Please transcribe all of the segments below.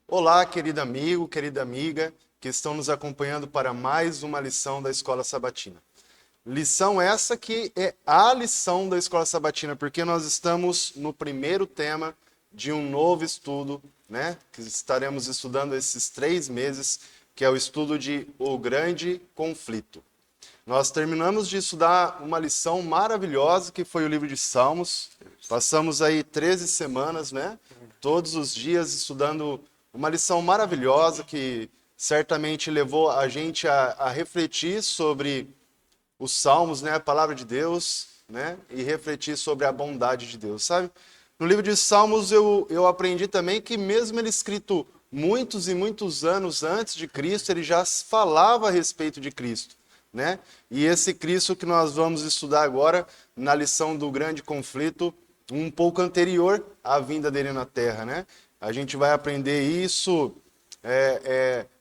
Olá, querido amigo, querida amiga, que estão nos acompanhando para mais uma lição da Escola Sabatina. Lição essa que é a lição da Escola Sabatina, porque nós estamos no primeiro tema de um novo estudo, né? Que estaremos estudando esses 3 meses, que é o estudo de O Grande Conflito. Nós terminamos de estudar uma lição maravilhosa que foi o livro de Salmos. Passamos aí 13 semanas, né? Todos os dias estudando uma lição maravilhosa que certamente levou a gente a refletir sobre os Salmos, né? A palavra de Deus, né? E refletir sobre a bondade de Deus, sabe? No livro de Salmos eu aprendi também que mesmo ele escrito muitos e muitos anos antes de Cristo, ele já falava a respeito de Cristo, né? E esse Cristo que nós vamos estudar agora na lição do grande conflito, um pouco anterior à vinda dele na Terra, né? A gente vai aprender isso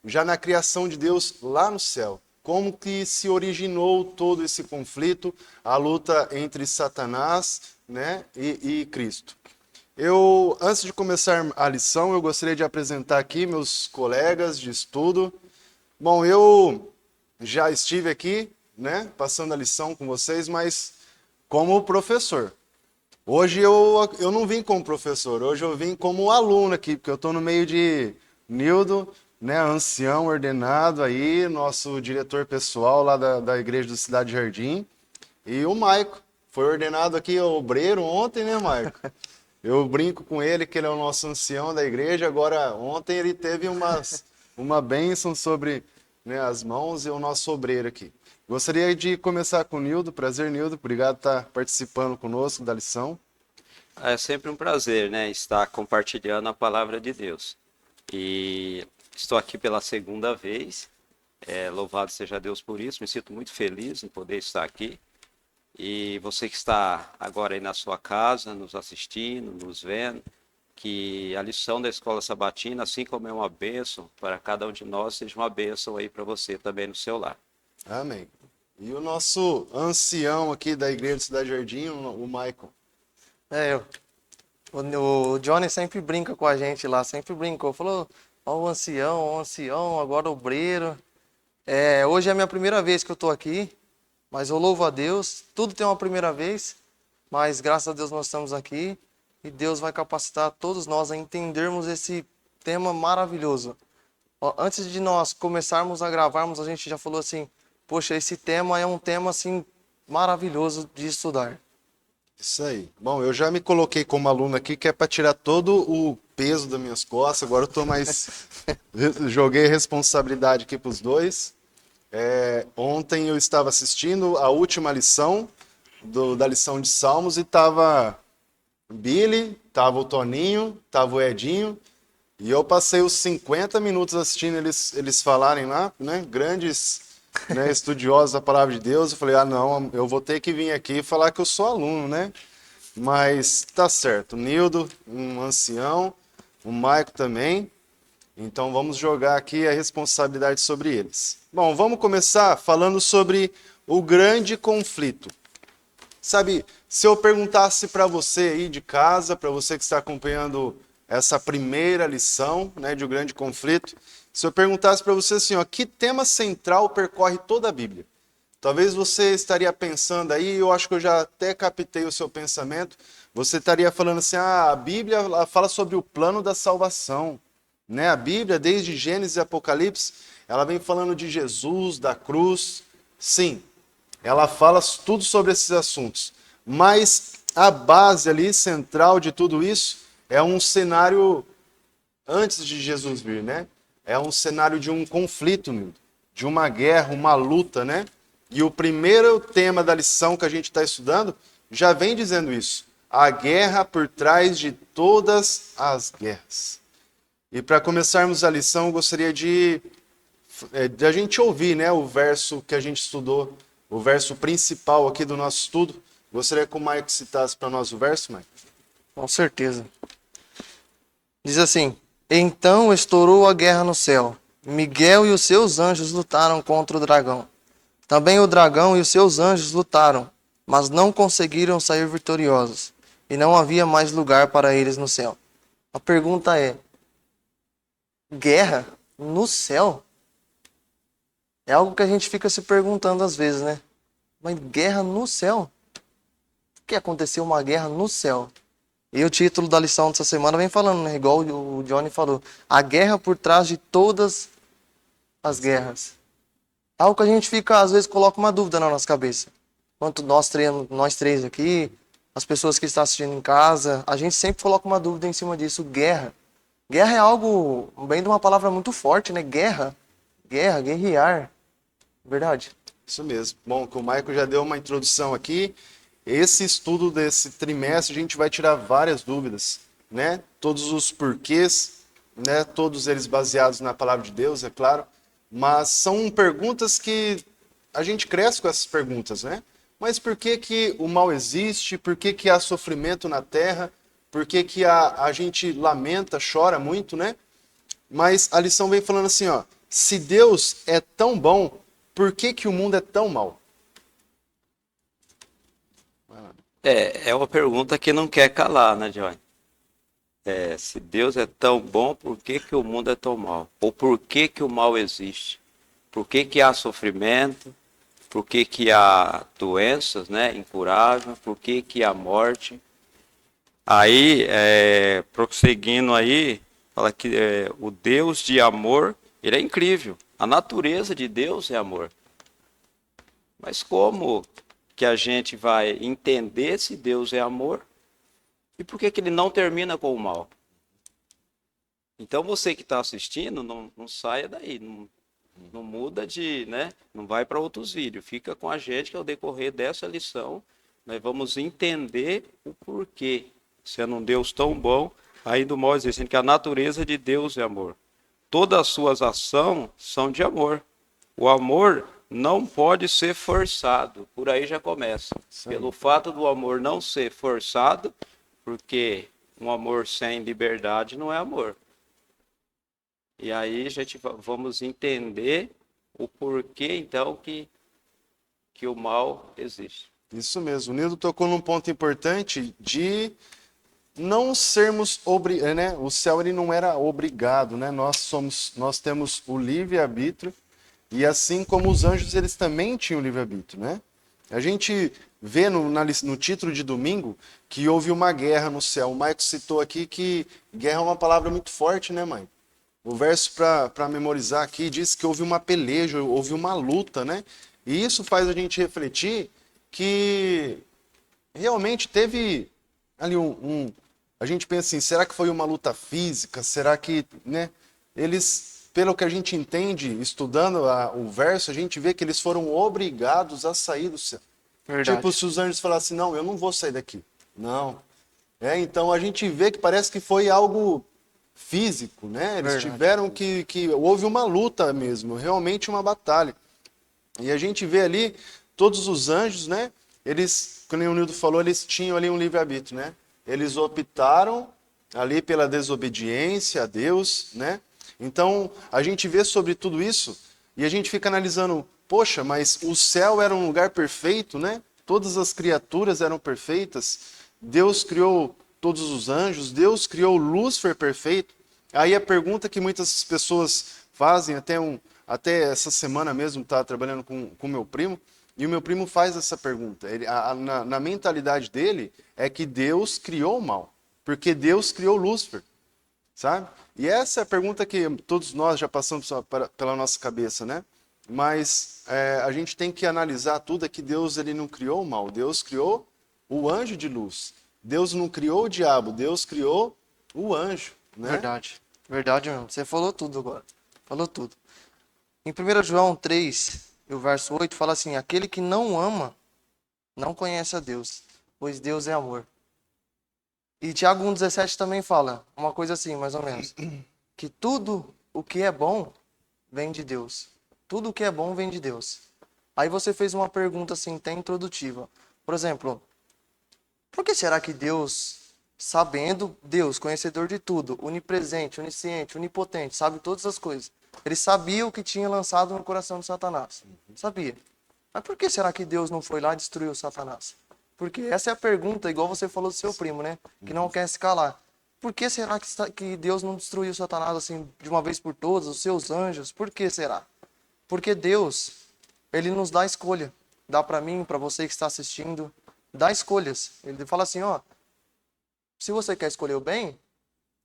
já na criação de Deus lá no céu. Como que se originou todo esse conflito, a luta entre Satanás, né, e Cristo. Antes de começar a lição, eu gostaria de apresentar aqui meus colegas de estudo. Bom, eu já estive aqui, né, passando a lição com vocês, mas como professor. Hoje eu não vim como professor, hoje eu vim como aluno aqui, porque eu estou no meio de Nildo, né, ancião ordenado aí, nosso diretor pessoal lá da igreja do Cidade Jardim, e o Maico, foi ordenado aqui obreiro ontem, né, Maico? Eu brinco com ele que ele é o nosso ancião da igreja, agora ontem ele teve uma bênção sobre, né, as mãos e o nosso obreiro aqui. Gostaria de começar com o Nildo. Prazer, Nildo. Obrigado por estar participando conosco da lição. É sempre um prazer, né, estar compartilhando a palavra de Deus. E estou aqui pela segunda vez. Louvado seja Deus por isso. Me sinto muito feliz em poder estar aqui. E você que está agora aí na sua casa, nos assistindo, nos vendo, que a lição da Escola Sabatina, assim como é uma bênção para cada um de nós, seja uma bênção aí para você também no seu lar. Amém. E o nosso ancião aqui da igreja do Cidade Jardim, o Michael. É, o Johnny sempre brinca com a gente lá, sempre brincou. Falou, ó o ancião, agora o obreiro. Hoje é a minha primeira vez que eu tô aqui, mas eu louvo a Deus. Tudo tem uma primeira vez, mas graças a Deus nós estamos aqui e Deus vai capacitar todos nós a entendermos esse tema maravilhoso. Ó, antes de nós começarmos a gravarmos, a gente já falou assim, poxa, esse tema é um tema assim maravilhoso de estudar. Isso aí. Bom, eu já me coloquei como aluno aqui, que é para tirar todo o peso das minhas costas. Agora eu tô mais. Joguei responsabilidade aqui para os dois. Ontem eu estava assistindo a última lição da lição de Salmos e tava Billy, tava o Toninho, tava o Edinho. E eu passei os 50 minutos assistindo eles falarem lá, né? Grandes, né, estudiosos da palavra de Deus. Eu falei, não, eu vou ter que vir aqui e falar que eu sou aluno, né? Mas tá certo. O Nildo, um ancião, o Maico também. Então vamos jogar aqui a responsabilidade sobre eles. Bom, vamos começar falando sobre o grande conflito. Sabe, se eu perguntasse para você aí de casa, para você que está acompanhando essa primeira lição, né, de O Grande Conflito, se eu perguntasse para você assim, ó, que tema central percorre toda a Bíblia? Talvez você estaria pensando aí, eu acho que eu já até captei o seu pensamento, você estaria falando assim, a Bíblia ela fala sobre o plano da salvação, né? A Bíblia, desde Gênesis e Apocalipse, ela vem falando de Jesus, da cruz. Sim, ela fala tudo sobre esses assuntos, mas a base ali, central de tudo isso, é um cenário antes de Jesus vir, né? É um cenário de um conflito, de uma guerra, uma luta, né? E o primeiro tema da lição que a gente está estudando já vem dizendo isso. A guerra por trás de todas as guerras. E para começarmos a lição, eu gostaria de a gente ouvir, né, o verso que a gente estudou, o verso principal aqui do nosso estudo. Gostaria que o Mike citasse para nós o verso, Mike. Com certeza. Diz assim: Então estourou a guerra no céu. Miguel e os seus anjos lutaram contra o dragão. Também o dragão e os seus anjos lutaram, mas não conseguiram sair vitoriosos. E não havia mais lugar para eles no céu. A pergunta é: guerra no céu. É algo que a gente fica se perguntando às vezes, né? Mas guerra no céu? Por que aconteceu uma guerra no céu? E o título da lição dessa semana vem falando, né? Igual o Johnny falou. A guerra por trás de todas as guerras. Algo que a gente fica, às vezes, coloca uma dúvida na nossa cabeça. Quanto nós três aqui, as pessoas que estão assistindo em casa, a gente sempre coloca uma dúvida em cima disso. Guerra. Guerra é algo, bem de uma palavra muito forte, né? Guerra. Guerra, guerrear. Verdade? Isso mesmo. Bom, que o Michael já deu uma introdução aqui. Esse estudo desse trimestre a gente vai tirar várias dúvidas, né? Todos os porquês, né? Todos eles baseados na palavra de Deus, é claro. Mas são perguntas que a gente cresce com essas perguntas, né? Mas por que que o mal existe? Por que que há sofrimento na terra? Por que que a gente lamenta, chora muito, né? Mas a lição vem falando assim, ó. Se Deus é tão bom, por que que o mundo é tão mal? É uma pergunta que não quer calar, né, Johnny? Se Deus é tão bom, por que que o mundo é tão mal? Ou por que que o mal existe? Por que que há sofrimento? Por que que há doenças, né, incuráveis? Por que que há morte? Aí, prosseguindo aí, fala que o Deus de amor, ele é incrível. A natureza de Deus é amor. Mas como que a gente vai entender se Deus é amor? E por que que ele não termina com o mal? Então você que está assistindo, não saia daí, não muda de, né? Não vai para outros vídeos. Fica com a gente que ao decorrer dessa lição, nós vamos entender o porquê. Sendo um Deus tão bom, ainda o mal existe, sendo que a natureza de Deus é amor. Todas as suas ações são de amor. O amor não pode ser forçado. Por aí já começa. Pelo fato do amor não ser forçado, porque um amor sem liberdade não é amor. E aí a gente vamos entender o porquê, então, que o mal existe. Isso mesmo. O Nildo tocou num ponto importante de não sermos né? O céu ele não era obrigado, né? Nós temos o livre-arbítrio e assim como os anjos eles também tinham livre-arbítrio, né? A gente vê no título de domingo que houve uma guerra no céu. O Maico citou aqui que guerra é uma palavra muito forte, né, mãe? O verso para memorizar aqui diz que houve uma peleja, houve uma luta, né? E isso faz a gente refletir que realmente teve ali a gente pensa assim, será que foi uma luta física? Será que, né? Eles, pelo que a gente entende, estudando o verso, a gente vê que eles foram obrigados a sair do céu. Verdade. Tipo, se os anjos falassem, não, eu não vou sair daqui. Não. Então a gente vê que parece que foi algo físico, né? Eles Verdade. tiveram que houve uma luta mesmo, realmente uma batalha. E a gente vê ali todos os anjos, né? Eles, como o Nildo falou, eles tinham ali um livre-arbítrio, né? Eles optaram ali pela desobediência a Deus, né? Então, a gente vê sobre tudo isso e a gente fica analisando, poxa, mas o céu era um lugar perfeito, né? Todas as criaturas eram perfeitas. Deus criou todos os anjos, Deus criou Lúcifer perfeito. Aí a pergunta que muitas pessoas fazem, até essa semana mesmo estava trabalhando com o meu primo, e o meu primo faz essa pergunta. Na mentalidade dele é que Deus criou o mal, porque Deus criou Lúcifer, sabe? E essa é a pergunta que todos nós já passamos pela nossa cabeça, né? Mas a gente tem que analisar tudo, é que Deus ele não criou o mal, Deus criou o anjo de luz. Deus não criou o diabo, Deus criou o anjo, né? Verdade. Verdade, irmão. Você falou tudo agora. Falou tudo. Em 1 João 3, o verso 8, fala assim: aquele que não ama, não conhece a Deus, pois Deus é amor. E Tiago 1,17 também fala uma coisa assim, mais ou menos. Que tudo o que é bom vem de Deus. Tudo o que é bom vem de Deus. Aí você fez uma pergunta assim, até introdutiva. Por exemplo, por que será que Deus, sabendo, Deus, conhecedor de tudo, onipresente, onisciente, onipotente, sabe todas as coisas, ele sabia o que tinha lançado no coração de Satanás? Sabia. Mas por que será que Deus não foi lá e destruiu Satanás? Porque essa é a pergunta, igual você falou do seu primo, né? Que não quer se calar. Por que será que Deus não destruiu Satanás assim de uma vez por todas, os seus anjos? Por que será? Porque Deus, ele nos dá escolha. Dá para mim, para você que está assistindo, dá escolhas. Ele fala assim, ó, se você quer escolher o bem,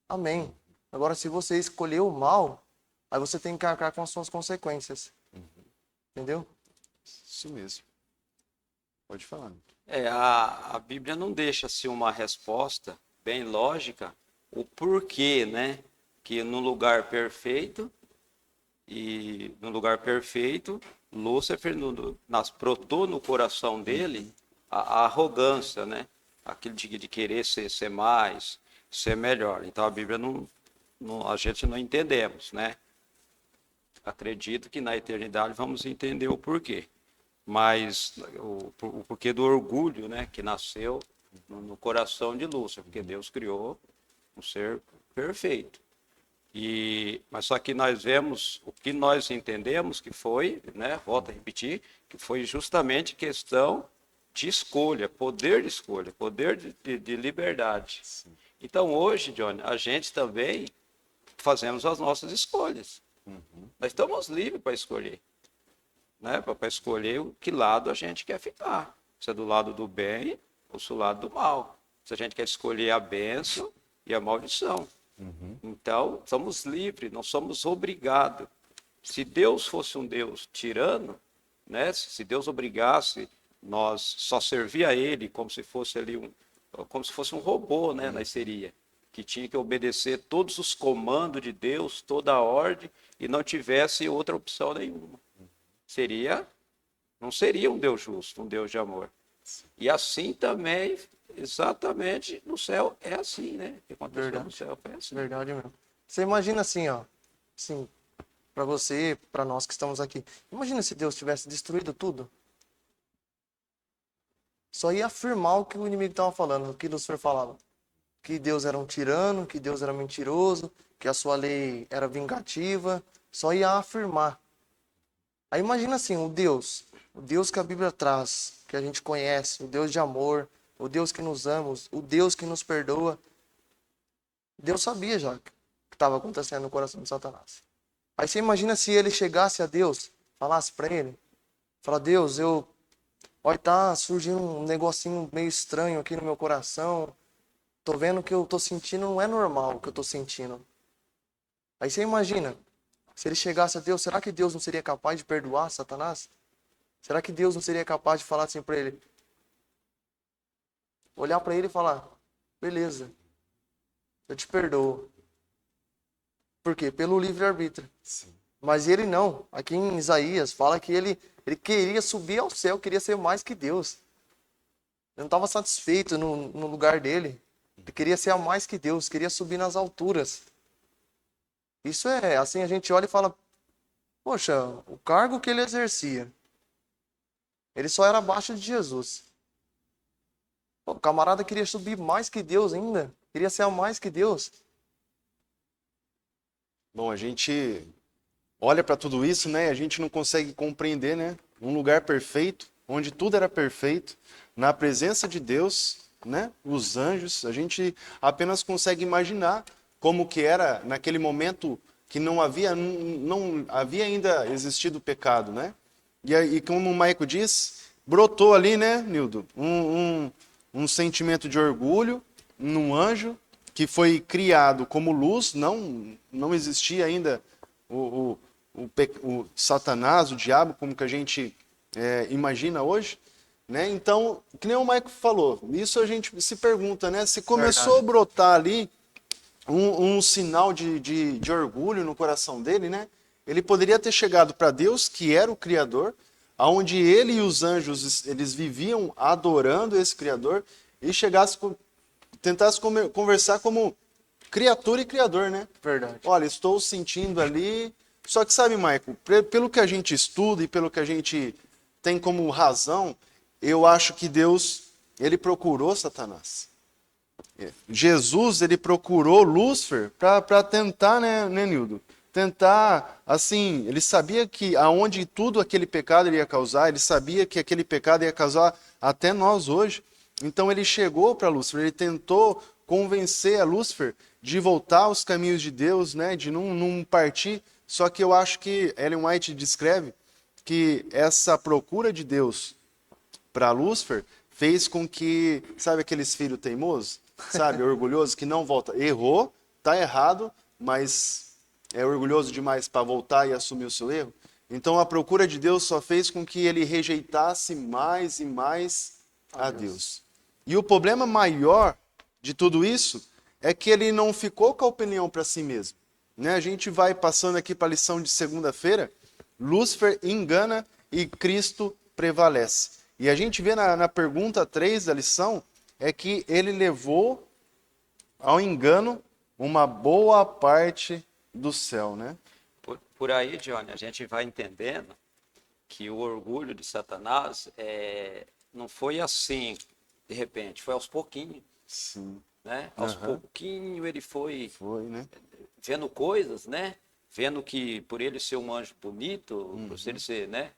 amém. Agora, se você escolher o mal, aí você tem que arcar com as suas consequências. Entendeu? Isso mesmo. Pode falar. A Bíblia não deixa assim uma resposta bem lógica, o porquê, né? Que no lugar perfeito, Lúcifer brotou no coração dele a arrogância, né? Aquilo de querer ser mais, ser melhor. Então a Bíblia a gente não entendemos, né? Acredito que na eternidade vamos entender o porquê. Mas o porquê do orgulho, né, que nasceu no coração de Lúcifer, porque Deus criou um ser perfeito. Mas só que nós vemos, o que nós entendemos que foi, né, volto a repetir, que foi justamente questão de escolha, poder de liberdade. Sim. Então hoje, Johnny, a gente também fazemos as nossas escolhas. Nós estamos livres para escolher. Né, para escolher que lado a gente quer ficar. Se é do lado do bem ou se é do lado do mal. Se a gente quer escolher a bênção e a maldição. Então, somos livres, não somos obrigados. Se Deus fosse um Deus tirano, né, se Deus obrigasse nós só servir a Ele como se fosse ali como se fosse um robô, né, nós seria, que tinha que obedecer todos os comandos de Deus, toda a ordem, e não tivesse outra opção nenhuma. Não seria um Deus justo, um Deus de amor. E assim também, exatamente, no céu é assim, né? O que aconteceu Verdade. no céu foi assim. Verdade mesmo. Você imagina assim, ó, assim, para você, para nós que estamos aqui. Imagina se Deus tivesse destruído tudo. Só ia afirmar o que o inimigo estava falando, o que Lúcifer falava. Que Deus era um tirano, que Deus era mentiroso, que a sua lei era vingativa. Só ia afirmar. Aí imagina assim, o Deus que a Bíblia traz, que a gente conhece, o Deus de amor, o Deus que nos ama, o Deus que nos perdoa. Deus sabia já o que estava acontecendo no coração de Satanás. Aí você imagina se ele chegasse a Deus, falasse para ele, fala, Deus, olha, tá surgindo um negocinho meio estranho aqui no meu coração, tô vendo que eu tô sentindo, não é normal o que eu tô sentindo. Aí você imagina, se ele chegasse a Deus, será que Deus não seria capaz de perdoar Satanás? Será que Deus não seria capaz de falar assim para ele? Olhar para ele e falar, beleza, eu te perdoo. Por quê? Pelo livre-arbítrio. Mas ele não. Aqui em Isaías fala que ele queria subir ao céu, queria ser mais que Deus. Ele não estava satisfeito no lugar dele. Ele queria ser a mais que Deus, queria subir nas alturas. Isso é, assim, a gente olha e fala, poxa, o cargo que ele exercia, ele só era abaixo de Jesus. Pô, o camarada queria subir mais que Deus ainda, queria ser a mais que Deus. Bom, a gente olha para tudo isso, né? A gente não consegue compreender, né? Um lugar perfeito, onde tudo era perfeito, na presença de Deus, né? Os anjos, a gente apenas consegue imaginar como que era naquele momento que não havia ainda existido o pecado, né? E como o Maico diz, brotou ali, né, Nildo, um sentimento de orgulho num anjo que foi criado como luz, não existia ainda o Satanás, o diabo, como que a gente imagina hoje, né? Então, que nem o Maico falou, isso a gente se pergunta, né? Se começou a brotar ali um sinal de orgulho no coração dele, né? Ele poderia ter chegado para Deus, que era o Criador, aonde ele e os anjos eles viviam adorando esse Criador, e tentasse conversar como criatura e Criador, né? Verdade. Olha, estou sentindo ali. Só que sabe, Michael, pelo que a gente estuda e pelo que a gente tem como razão, eu acho que Deus, ele procurou Satanás. Jesus, ele procurou Lúcifer para tentar, né, Nildo? Tentar, assim, ele sabia que aonde tudo aquele pecado ele ia causar, ele sabia que aquele pecado ia causar até nós hoje. Então ele chegou para Lúcifer, ele tentou convencer a Lúcifer de voltar aos caminhos de Deus, né? De não partir. Só que eu acho que Ellen White descreve que essa procura de Deus para Lúcifer fez com que, sabe aqueles filhos teimosos, sabe, orgulhoso, que não volta. Errou, tá errado, mas é orgulhoso demais para voltar e assumir o seu erro. Então a procura de Deus só fez com que ele rejeitasse mais e mais a Deus. E o problema maior de tudo isso é que ele não ficou com a opinião para si mesmo. Né? A gente vai passando aqui para a lição de segunda-feira, Lúcifer engana e Cristo prevalece. E a gente vê na pergunta 3 da lição, é que ele levou ao engano uma boa parte do céu, né? Por aí, Johnny, a gente vai entendendo que o orgulho de Satanás não foi assim, de repente, foi aos pouquinhos. Sim. Né? Aos pouquinhos ele foi né? vendo coisas, né? Vendo que por ele ser um anjo bonito, por ele ser, né?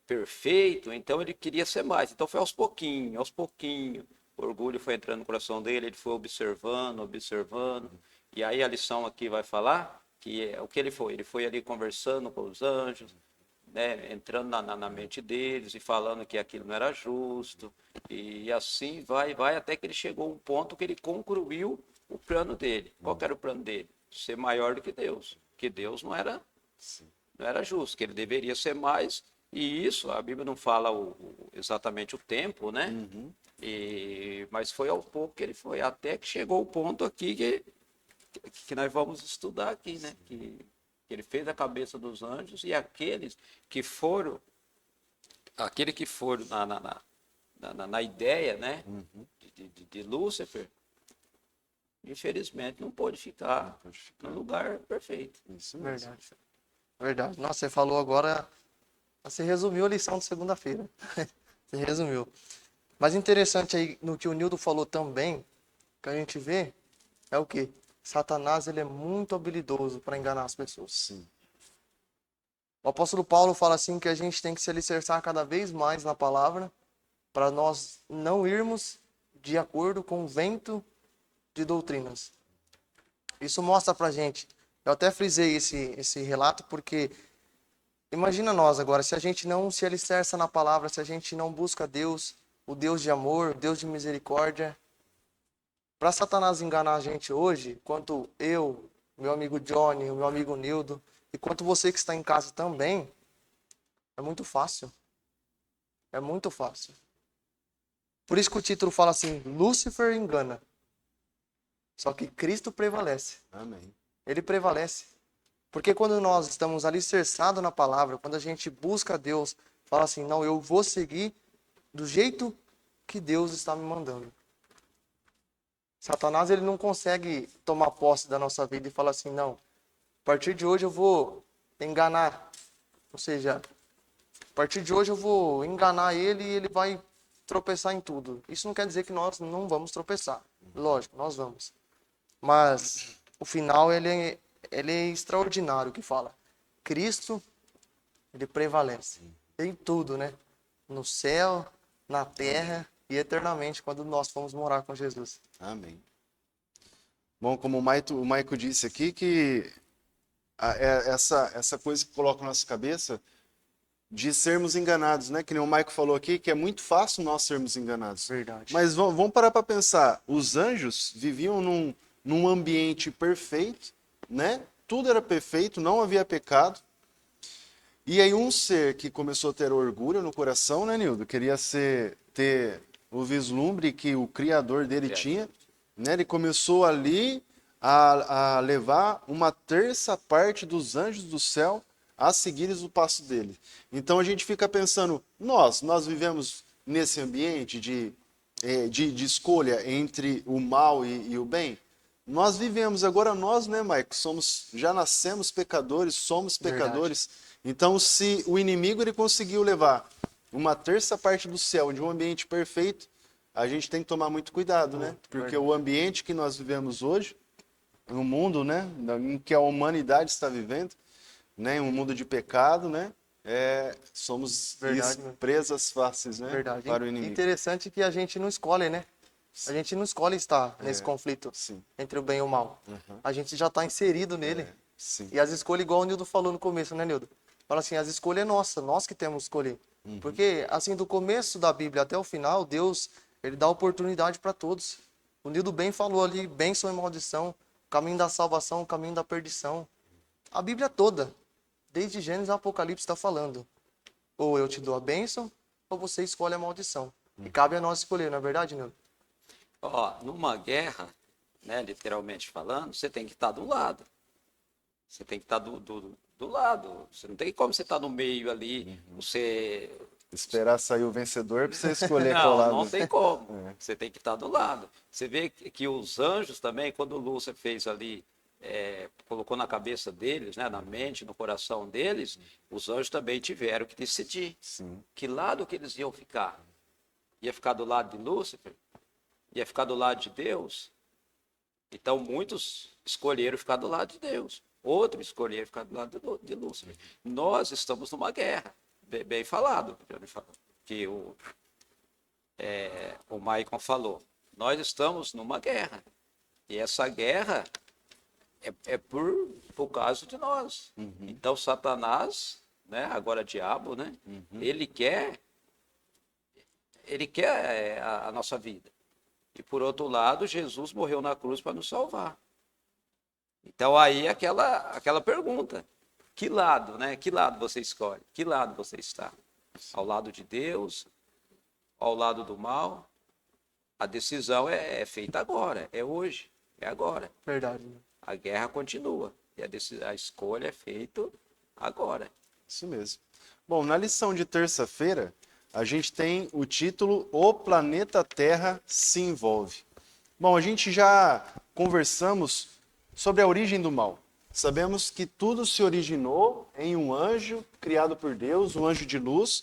Perfeito, então ele queria ser mais. Então foi aos pouquinhos, aos pouquinhos. O orgulho foi entrando no coração dele, ele foi observando, observando. E aí a lição aqui vai falar que o que ele foi? Ele foi ali conversando com os anjos, né, entrando na mente deles e falando que aquilo não era justo. E assim vai até que ele chegou a um ponto que ele concluiu o plano dele. Qual que era o plano dele? Ser maior do que Deus. Que Deus não era justo, que ele deveria ser mais. E isso, a Bíblia não fala exatamente o tempo, né? Mas foi ao pouco que ele foi, até que chegou o ponto aqui que nós vamos estudar aqui, né? Que ele fez a cabeça dos anjos e aqueles que foram na ideia, né? De Lúcifer, infelizmente não pôde ficar no lugar perfeito. Isso mesmo. Verdade. Verdade. Nossa, você falou agora, você resumiu a lição de segunda-feira. Você resumiu. Mas interessante aí, no que o Nildo falou também, que a gente vê, é o quê? Satanás, ele é muito habilidoso para enganar as pessoas. Sim. O apóstolo Paulo fala assim que a gente tem que se alicerçar cada vez mais na palavra para nós não irmos de acordo com o vento de doutrinas. Isso mostra pra gente. Eu até frisei esse relato porque imagina nós agora, se a gente não se alicerça na palavra, se a gente não busca Deus, o Deus de amor, o Deus de misericórdia, para Satanás enganar a gente hoje, quanto eu, meu amigo Johnny, o meu amigo Nildo, e quanto você que está em casa também, é muito fácil. É muito fácil. Por isso que o título fala assim, Lúcifer engana. Só que Cristo prevalece. Amém. Ele prevalece. Porque quando nós estamos alicerçados na palavra, quando a gente busca Deus, fala assim, não, eu vou seguir do jeito que Deus está me mandando. Satanás, ele não consegue tomar posse da nossa vida e falar assim, não, a partir de hoje eu vou enganar. Ou seja, a partir de hoje eu vou enganar ele e ele vai tropeçar em tudo. Isso não quer dizer que nós não vamos tropeçar. Lógico, nós vamos. Mas o final, ele é extraordinário, que fala. Cristo, ele prevalece em tudo, né? No céu, na terra e eternamente, quando nós formos morar com Jesus. Amém. Bom, como o Maico disse aqui, que essa coisa que coloca na nossa cabeça de sermos enganados, né? Que nem o Maico falou aqui, que é muito fácil nós sermos enganados. Verdade. Mas vamos parar para pensar. Os anjos viviam num ambiente perfeito, né? Tudo era perfeito, não havia pecado. E aí um ser que começou a ter orgulho no coração, né, Nildo? Queria ter o vislumbre que o Criador dele tinha, né? Ele começou ali a levar uma terça parte dos anjos do céu a seguires o passo dele. Então a gente fica pensando, nós vivemos nesse ambiente de escolha entre o mal e o bem? Nós vivemos, agora nós, né, Maico, já nascemos pecadores, somos pecadores. Verdade. Então se o inimigo ele conseguiu levar uma terça parte do céu de um ambiente perfeito, a gente tem que tomar muito cuidado, né? Porque o ambiente que nós vivemos hoje, no mundo, né, em que a humanidade está vivendo, né, um mundo de pecado, né, somos presas fáceis, né, Verdade. para o inimigo. Interessante que a gente não escolhe, né? A gente não escolhe estar nesse conflito Sim. entre o bem e o mal. A gente já está inserido nele. Sim. E as escolhas, igual o Nildo falou no começo, né, Nildo? Fala assim, as escolhas é nossa, nós que temos que escolher. Porque, assim, do começo da Bíblia até o final, Deus, ele dá oportunidade para todos. O Nildo bem falou ali, bênção e maldição, caminho da salvação, caminho da perdição. A Bíblia toda, desde Gênesis a Apocalipse, está falando. Ou eu te dou a bênção, ou você escolhe a maldição. E cabe a nós escolher, não é verdade, Nildo? Ó, numa guerra, né, literalmente falando, você tem que estar do lado. Você tem que estar do lado. Você não tem como você estar no meio ali, você... Esperar sair o vencedor para você escolher qual Não, lado. não tem como. Você tem que estar do lado. Você vê que os anjos também, quando o Lúcifer fez ali, colocou na cabeça deles, né, na mente, no coração deles, os anjos também tiveram que decidir Sim. que lado que eles iam ficar. Ia ficar do lado de Lúcifer? Ia ficar do lado de Deus? Então, muitos escolheram ficar do lado de Deus. Outros escolheram ficar do lado de Lúcifer. Nós estamos numa guerra. Bem falado, que o Maicon falou. Nós estamos numa guerra. E essa guerra é por causa de nós. Então, Satanás, né, agora diabo, né, ele quer a nossa vida. E, por outro lado, Jesus morreu na cruz para nos salvar. Então, aí aquela pergunta. Que lado, né? Que lado você escolhe? Que lado você está? Ao lado de Deus? Ao lado do mal? A decisão é feita agora, é hoje, é agora. Verdade. Né? A guerra continua e a escolha é feita agora. Isso mesmo. Bom, na lição de terça-feira, a gente tem o título O Planeta Terra se Envolve. Bom, a gente já conversamos sobre a origem do mal. Sabemos que tudo se originou em um anjo criado por Deus, um anjo de luz,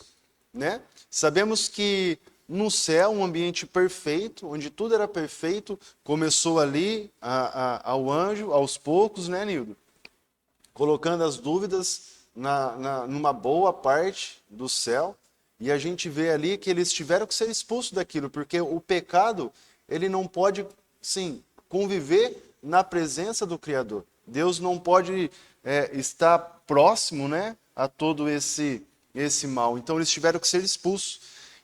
né? Sabemos que no céu, um ambiente perfeito, onde tudo era perfeito, começou ali ao anjo, aos poucos, né, Nildo? Colocando as dúvidas numa boa parte do céu. E a gente vê ali que eles tiveram que ser expulsos daquilo, porque o pecado, ele não pode, sim, conviver na presença do Criador. Deus não pode estar próximo, né, a todo esse mal. Então eles tiveram que ser expulsos.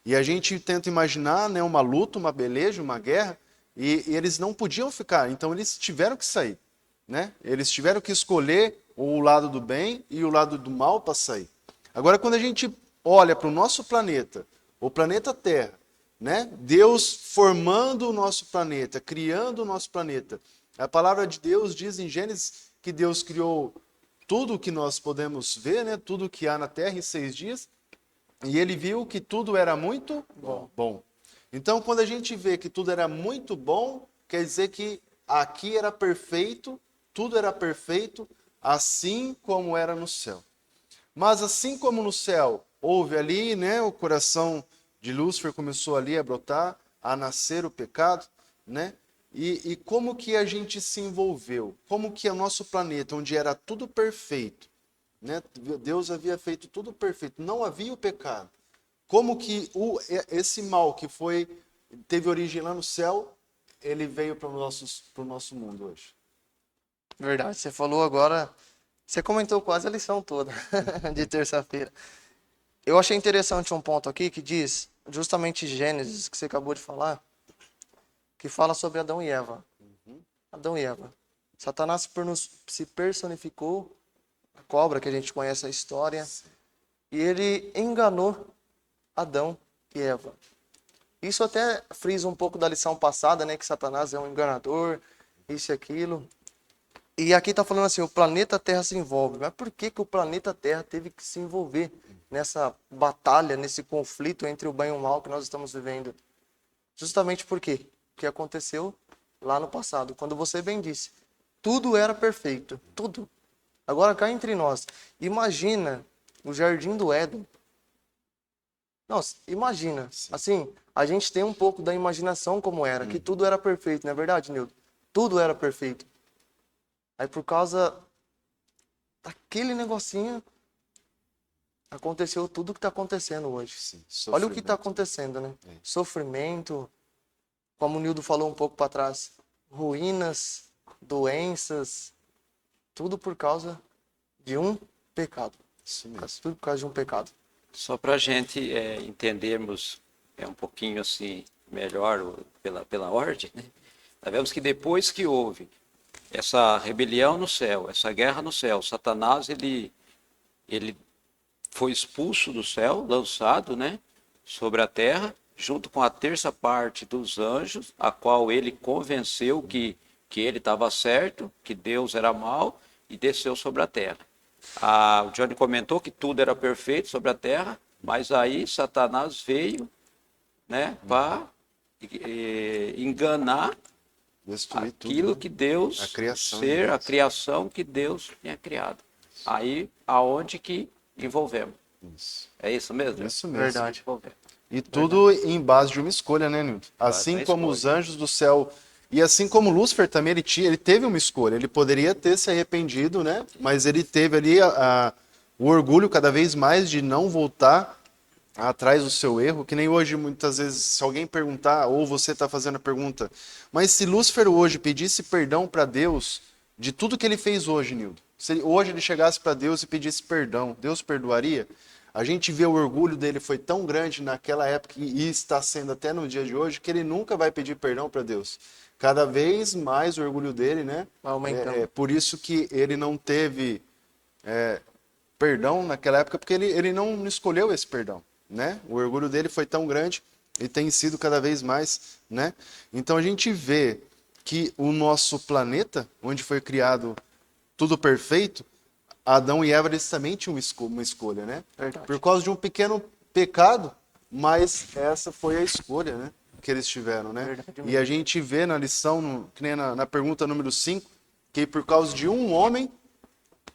E a gente tenta imaginar, né, uma luta, uma peleja, uma guerra, e eles não podiam ficar. Então eles tiveram que sair, né? Eles tiveram que escolher o lado do bem e o lado do mal para sair. Agora, quando a gente olha para o nosso planeta, o planeta Terra, né? Deus formando o nosso planeta, criando o nosso planeta. A palavra de Deus diz em Gênesis que Deus criou tudo o que nós podemos ver, né? Tudo que há na Terra em 6 dias, e ele viu que tudo era muito bom. Então, quando a gente vê que tudo era muito bom, quer dizer que aqui era perfeito, tudo era perfeito, assim como era no céu. Mas assim como no céu houve ali, né, o coração de Lúcifer começou ali a brotar, a nascer o pecado, né? E como que a gente se envolveu? Como que o nosso planeta, onde era tudo perfeito, né? Deus havia feito tudo perfeito, não havia o pecado. Como que esse mal que teve origem lá no céu, ele veio para o nosso mundo hoje? Verdade, você falou agora, você comentou quase a lição toda de terça-feira. Eu achei interessante um ponto aqui que diz, justamente Gênesis, que você acabou de falar, que fala sobre Adão e Eva. Adão e Eva. Satanás se personificou, a cobra, que a gente conhece a história, e ele enganou Adão e Eva. Isso até frisa um pouco da lição passada, né, que Satanás é um enganador, isso e aquilo. E aqui está falando assim, o planeta Terra se envolve. Mas por que o planeta Terra teve que se envolver nessa batalha, nesse conflito entre o bem e o mal que nós estamos vivendo? Justamente por quê? O que aconteceu lá no passado, quando você bem disse, tudo era perfeito, tudo. Agora cá entre nós, imagina o Jardim do Éden. Nossa, imagina, assim, a gente tem um pouco da imaginação como era, que tudo era perfeito, não é verdade, Nildo? Tudo era perfeito. Aí por causa daquele negocinho, aconteceu tudo que está acontecendo hoje. Sim, Olha o que está acontecendo, né? Sofrimento, como o Nildo falou um pouco para trás, ruínas, doenças, tudo por causa de um pecado. Isso mesmo. Tudo por causa de um pecado. Só para a gente entendermos um pouquinho assim melhor pela ordem, né? Nós vemos que depois que houve essa rebelião no céu, essa guerra no céu, Satanás ele foi expulso do céu, lançado, né, sobre a terra, junto com a terça parte dos anjos, a qual ele convenceu que ele estava certo, que Deus era mau, e desceu sobre a terra. O Johnny comentou que tudo era perfeito sobre a terra, mas aí Satanás veio, né, para enganar Destruir aquilo tudo, que Deus, a criação, a criação que Deus tinha criado. Aí, aonde que envolvemos? Isso. É isso mesmo? Isso mesmo. Verdade. E tudo em base de uma escolha, né, Nilton? Assim Uma como escolha. os anjos do céu, e assim como Lúcifer também, ele teve uma escolha. Ele poderia ter se arrependido, né? Mas ele teve ali o orgulho cada vez mais de não voltar atrás do seu erro, que nem hoje, muitas vezes, se alguém perguntar, ou você está fazendo a pergunta, mas se Lúcifer hoje pedisse perdão para Deus de tudo que ele fez hoje, Nildo, se hoje ele chegasse para Deus e pedisse perdão, Deus perdoaria? A gente vê o orgulho dele foi tão grande naquela época e está sendo até no dia de hoje, que ele nunca vai pedir perdão para Deus. Cada vez mais o orgulho dele, né? Vai aumentando. É por isso que ele não teve perdão naquela época, porque ele não escolheu esse perdão, né? O orgulho dele foi tão grande e tem sido cada vez mais, né? Então a gente vê que o nosso planeta, onde foi criado tudo perfeito, Adão e Eva eles também tinham uma escolha, né? Verdade. Por causa de um pequeno pecado, mas essa foi a escolha, né? Que eles tiveram, né? Verdade E a gente vê na lição, que nem na pergunta número 5, que por causa de um homem,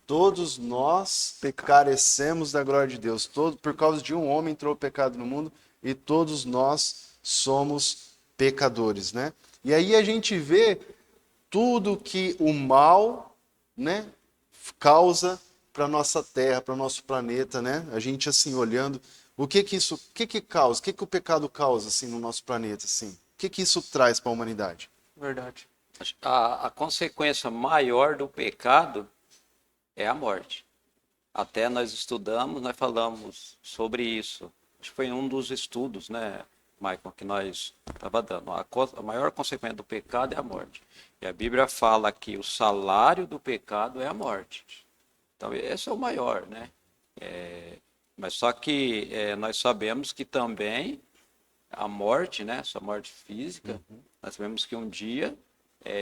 todos nós carecemos da glória de Deus. Por causa de um homem entrou o pecado no mundo e todos nós somos pecadores, né? E aí a gente vê tudo que o mal, né, causa para nossa Terra, para o nosso planeta, né? A gente assim olhando, o que causa? O que o pecado causa assim no nosso planeta, assim? O que isso traz para a humanidade? Verdade. A consequência maior do pecado é a morte. Até nós estudamos, nós falamos sobre isso. Acho que foi um dos estudos, né, Michael, que nós estava dando. A maior consequência do pecado é a morte. E a Bíblia fala que o salário do pecado é a morte. Então, esse é o maior, né? Mas só que nós sabemos que também a morte, né, essa morte física, nós sabemos que um dia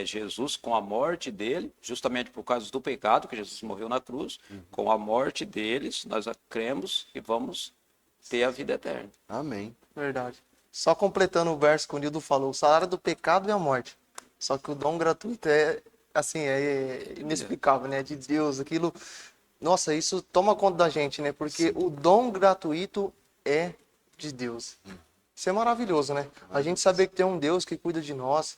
Jesus, com a morte dele, justamente por causa do pecado, que Jesus morreu na cruz, com a morte deles, nós cremos e vamos ter a vida eterna. Amém. Verdade. Só completando o verso que o Nildo falou, o salário do pecado é a morte. Só que o dom gratuito é inexplicável, né? De Deus, aquilo... Nossa, isso toma conta da gente, né? Porque o dom gratuito é de Deus. Isso é maravilhoso, né? A gente saber que tem um Deus que cuida de nós.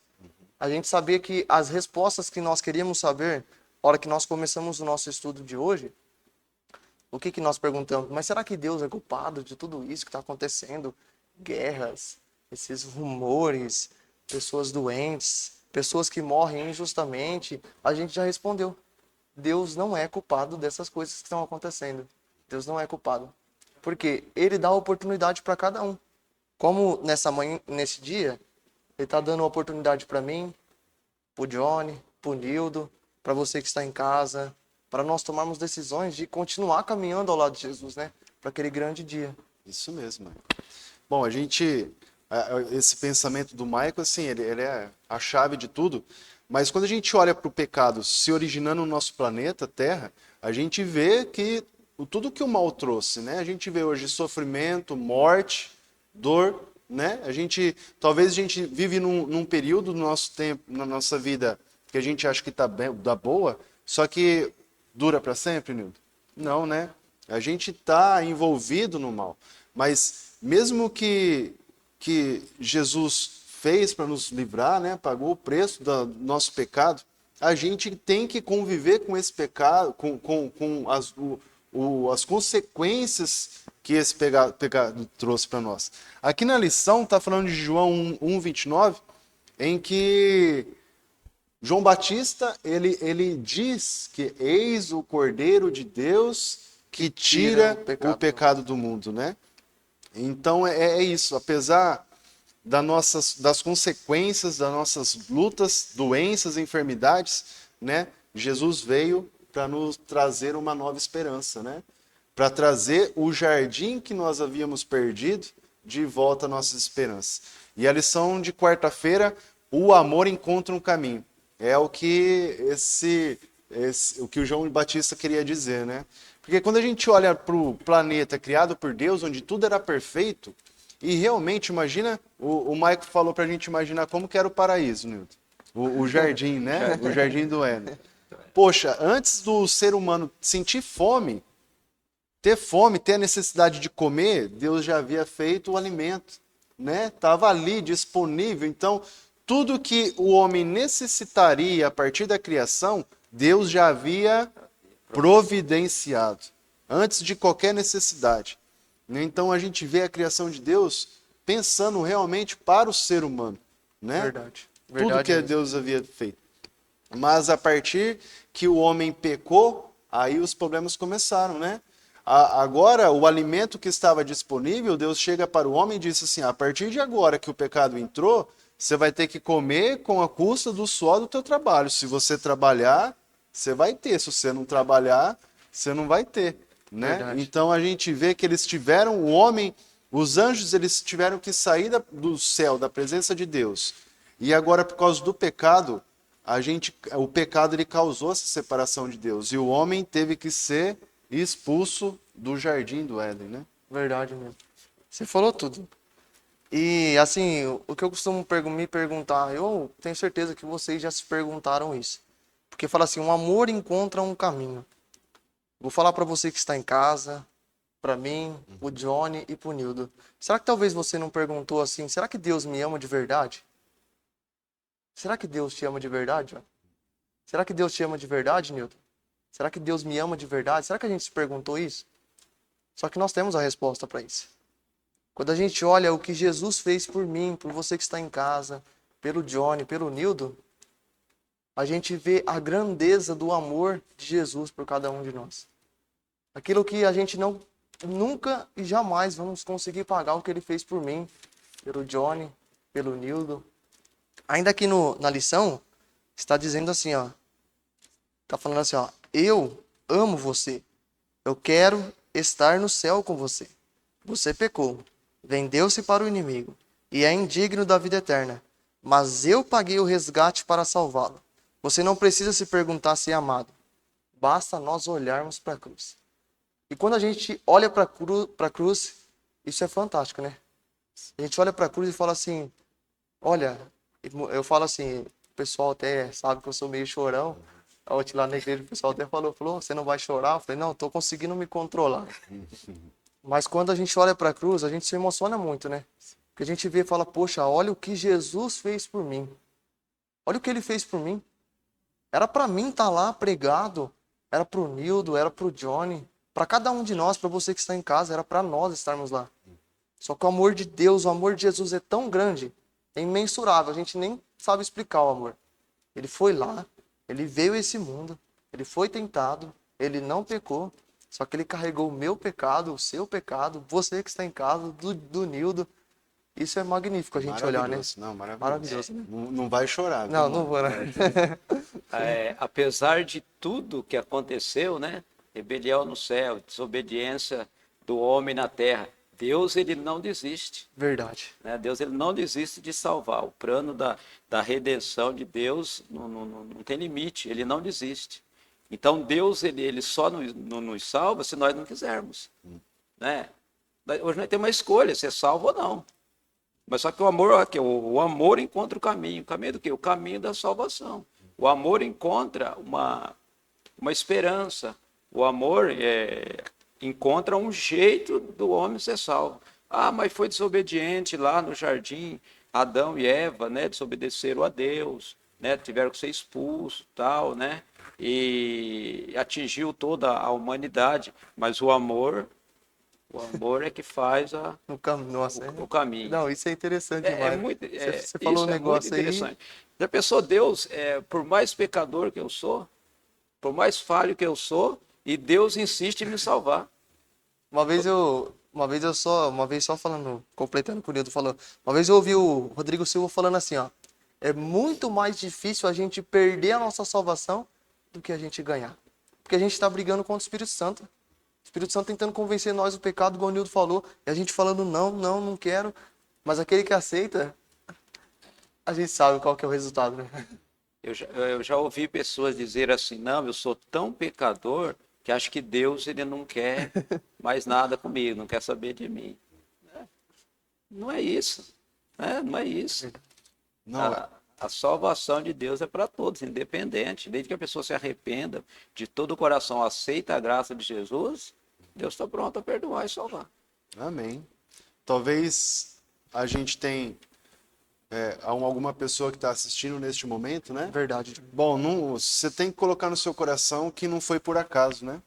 A gente saber que as respostas que nós queríamos saber, na hora que nós começamos o nosso estudo de hoje, o que nós perguntamos? Mas será que Deus é culpado de tudo isso que está acontecendo? Guerras, esses rumores, pessoas doentes, pessoas que morrem injustamente. A gente já respondeu. Deus não é culpado dessas coisas que estão acontecendo. Deus não é culpado. Porque Ele dá oportunidade para cada um. Como nessa manhã, nesse dia, Ele está dando oportunidade para mim, para o Johnny, para o Nildo, para você que está em casa, para nós tomarmos decisões de continuar caminhando ao lado de Jesus, né? Para aquele grande dia. Isso mesmo, Michael. Bom, esse pensamento do Michael, assim, ele é a chave de tudo, mas quando a gente olha para o pecado se originando no nosso planeta, Terra, a gente vê que tudo que o mal trouxe, né? A gente vê hoje sofrimento, morte, dor, né? Talvez a gente vive num período do nosso tempo, na nossa vida, que a gente acha que está boa, só que dura para sempre, Nildo? Não, né? A gente está envolvido no mal. Mas mesmo que Jesus fez para nos livrar, né? Pagou o preço do nosso pecado, a gente tem que conviver com esse pecado, com as consequências que esse pecado trouxe para nós. Aqui na lição está falando de João 1:29, em que João Batista, ele diz que eis o Cordeiro de Deus que tira o pecado do mundo, né? Então é isso, apesar das consequências das nossas lutas, doenças, enfermidades, né? Jesus veio para nos trazer uma nova esperança, né? Para trazer o jardim que nós havíamos perdido de volta à nossa esperança. E a lição de quarta-feira, o amor encontra um caminho. É o que o que o João Batista queria dizer, né? Porque quando a gente olha para o planeta criado por Deus, onde tudo era perfeito, e realmente, imagina, o Maico falou para a gente imaginar como que era o paraíso, Nilton. O jardim, né? O jardim do Éden. Poxa, antes do ser humano sentir fome, ter a necessidade de comer, Deus já havia feito o alimento, né? Estava ali disponível. Então, tudo que o homem necessitaria a partir da criação, Deus já havia providenciado, antes de qualquer necessidade. Então, a gente vê a criação de Deus pensando realmente para o ser humano, né? Verdade. Tudo que Deus havia feito. Mas a partir que o homem pecou, aí os problemas começaram, né? Agora, o alimento que estava disponível, Deus chega para o homem e diz assim, a partir de agora que o pecado entrou, você vai ter que comer com a custa do suor do teu trabalho. Se você trabalhar, você vai ter. Se você não trabalhar, você não vai ter, né? Verdade. Então, a gente vê que eles tiveram, o homem, os anjos, eles tiveram que sair do céu, da presença de Deus. E agora, por causa do pecado, o pecado ele causou essa separação de Deus. E o homem teve que ser expulso do jardim do Éden, né? Verdade mesmo. Você falou tudo. E assim, o que eu costumo me perguntar, eu tenho certeza que vocês já se perguntaram isso. Porque fala assim, um amor encontra um caminho. Vou falar para você que está em casa, para mim, o Johnny e pro Nildo. Será que talvez você não perguntou assim, será que Deus me ama de verdade? Será que Deus te ama de verdade, Johnny? Será que Deus te ama de verdade, Nildo? Será que Deus me ama de verdade? Será que a gente se perguntou isso? Só que nós temos a resposta para isso. Quando a gente olha o que Jesus fez por mim, por você que está em casa, pelo Johnny, pelo Nildo, a gente vê a grandeza do amor de Jesus por cada um de nós. Aquilo que a gente nunca e jamais vamos conseguir pagar o que ele fez por mim, pelo Johnny, pelo Nildo. Ainda aqui na lição, está dizendo assim, ó. Está falando assim, ó. Eu amo você. Eu quero estar no céu com você. Você pecou, vendeu-se para o inimigo e é indigno da vida eterna. Mas eu paguei o resgate para salvá-lo. Você não precisa se perguntar se é amado. Basta nós olharmos para a cruz. E quando a gente olha para a cruz, isso é fantástico, né? A gente olha para a cruz e fala assim, olha, eu falo assim, o pessoal até sabe que eu sou meio chorão. Ontem lá na igreja o pessoal até falou, você não vai chorar? Eu falei, não, estou conseguindo me controlar. Mas quando a gente olha para a cruz, a gente se emociona muito, né? Porque a gente vê e fala, poxa, olha o que Jesus fez por mim. Olha o que ele fez por mim. Era para mim estar lá pregado, era para o Nildo, era para o Johnny, para cada um de nós, para você que está em casa, era para nós estarmos lá. Só que o amor de Deus, o amor de Jesus é tão grande, é imensurável, a gente nem sabe explicar o amor. Ele foi lá, ele veio a esse mundo, ele foi tentado, ele não pecou, só que ele carregou o meu pecado, o seu pecado, você que está em casa, do Nildo. Isso é magnífico a gente olhar, né? Não, maravilhoso. Maravilhoso, né? Não vai chorar. Não, não vou, né? Apesar de tudo que aconteceu, né? Rebelião no céu, desobediência do homem na terra, Deus ele não desiste. Verdade. Né? Deus ele não desiste de salvar. O plano da redenção de Deus não tem limite, ele não desiste. Então Deus ele só nos salva se nós não quisermos. Né? Hoje nós temos uma escolha, ser salvo ou não. Mas só que o amor encontra o caminho. O caminho do quê? O caminho da salvação. O amor encontra uma esperança. O amor encontra um jeito do homem ser salvo. Ah, mas foi desobediente lá no jardim. Adão e Eva, né, desobedeceram a Deus, né, tiveram que ser expulsos, tal, né, e atingiu toda a humanidade. Mas o amor O amor é que faz Nossa, o caminho. não, isso é interessante demais. Você falou Isso um é muito negócio aí. interessante. Já pensou, Deus, por mais pecador que eu sou, por mais falho que eu sou, e Deus insiste em me salvar. Uma vez só falando, completando o que o Nildo falou. Uma vez eu ouvi o Rodrigo Silva falando assim, ó. É muito mais difícil a gente perder a nossa salvação do que a gente ganhar. Porque a gente está brigando contra o Espírito Santo. O Espírito Santo tentando convencer nós do pecado, igual o Nildo falou, e a gente falando não, não, não quero. Mas aquele que aceita, a gente sabe qual que é o resultado, né? Eu já ouvi pessoas dizer assim, não, eu sou tão pecador que acho que Deus ele não quer mais nada comigo, não quer saber de mim. Não é isso. Né? Não é isso. Não, A salvação de Deus é para todos, independente. Desde que a pessoa se arrependa de todo o coração, aceita a graça de Jesus, Deus está pronto a perdoar e salvar. amém. Talvez a gente tenha alguma pessoa que está assistindo neste momento, né? Verdade. Bom, você tem que colocar no seu coração que não foi por acaso, né?